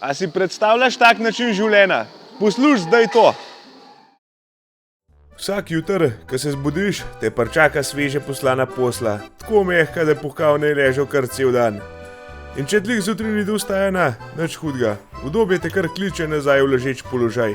A si predstavljaš tak način življenja? Poslušaj zdaj to. Vsak jutr, ko se zbudiš, te pričaka sveže poslana posla, tako mehka, da puhkav ne ležal kar cel dan. In če tlih zjutraj ni dostajena, nič hudga, udobje te kar kliče nazaj v ležeč položaj.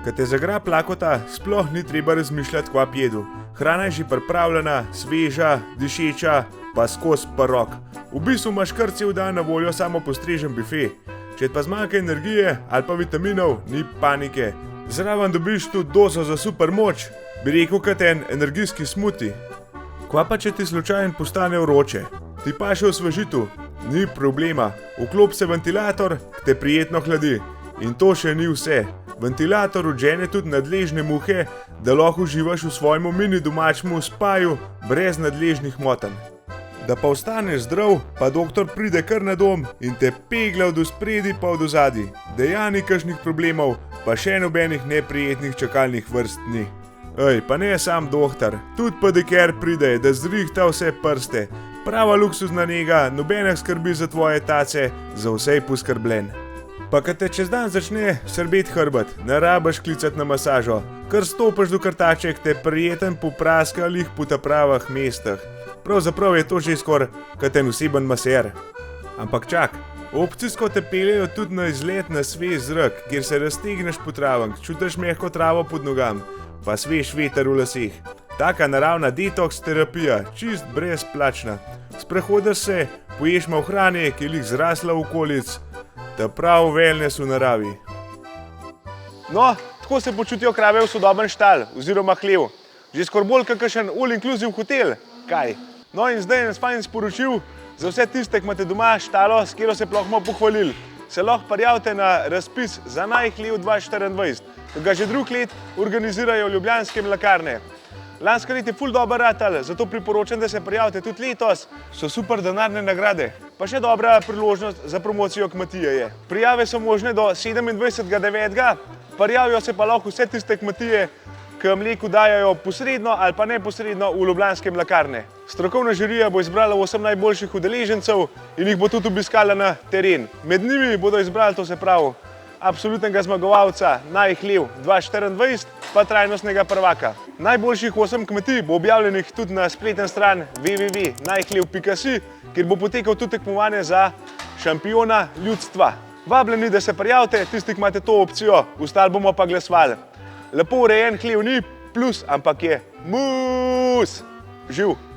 Ko te zagra plakota, sploh ni treba razmišljati, kva jedu. Hrana je že pripravljena, sveža, dišeča, pa skozi parok. V bistvu imaš kar cel dan na voljo samo postrežen bife. Če pa zmanjka energije ali pa vitaminov, ni panike. Zraven dobiš tudi dozo za super moč, bi rekel kot en energijski smuti. Kva pa če ti slučajno postane vroče? Ti paše v osvežitu? Ni problema, vklop se ventilator, ki te prijetno hladi. In to še ni vse. Ventilator odžene tudi nadležne muhe, da lahko uživaš v svojemu mini domačemu spaju brez nadležnih motenj. Da pa ostaneš zdrav, pa doktor pride kar na dom in te pegla od spredi pa od ozadij. Da ja ni kakšnih problemov, pa še nobenih neprijetnih čakalnih vrst ni. Ej, pa ne sam doktor, tudi pediker pride, da zrihta vse prste. Prava luksuzna nega, nobenih skrbi za tvoje tace, za vse poskrbljen. Pa kad te čez dan začne srbeti hrbet, ne rabiš klicati na masažo, kar stopiš do krtaček, te prijeten popraska lih po pravih mestih. Pravzaprav je to že skoraj kot en oseben maser. Ampak čak, opcijsko te peljejo tudi na izlet na svež zrak, kjer se raztegneš po travank, čutiš mehko travo pod nogam, pa svež veter v laseh. Taka naravna detoks terapija, čist brezplačna. Sprehodaš se, poješ malo hrane, ki je lih zrasla v okolic, ta prav wellness v naravi. No, tako se počutijo krave v sodoben štal, oziroma hlev. Že skoraj bolj kakšen all-inclusive hotel, kaj? No in zdaj je fajn sporočil za vse tiste, ki imate doma štalo, s katero se bomo pohvalili. Se lahko prijavite na razpis za najhlev 2024, ki ga že drug let organizirajo ljubljanske mlekarne. Lansko let je ful dober ratal, zato priporočam, da se prijavite tudi letos. So super denarne nagrade, pa še dobra priložnost za promocijo kmetije je. Prijave so možne do 27.9. Prijavijo se pa lahko vse tiste kmetije, ki mleko dajajo posredno ali pa neposredno v ljubljanske mlekarne. Strokovna žirija bo izbrala 8 najboljših udeležencev in jih bo tudi obiskala na teren. Med njimi bodo izbrali, to se pravi, absolutnega zmagovalca najhlev 2024 pa trajnostnega prvaka. Najboljših 8 kmetij bo objavljenih tudi na spletni stran www.najhlev.si, kjer bo potekal tudi tekmovanje za šampiona ljudstva. Vabljeni, da se prijavite, tisti, ki imate to opcijo, ostali bomo pa glasovali. Lepo urejen hlev ni plus, ampak je mus. Živ!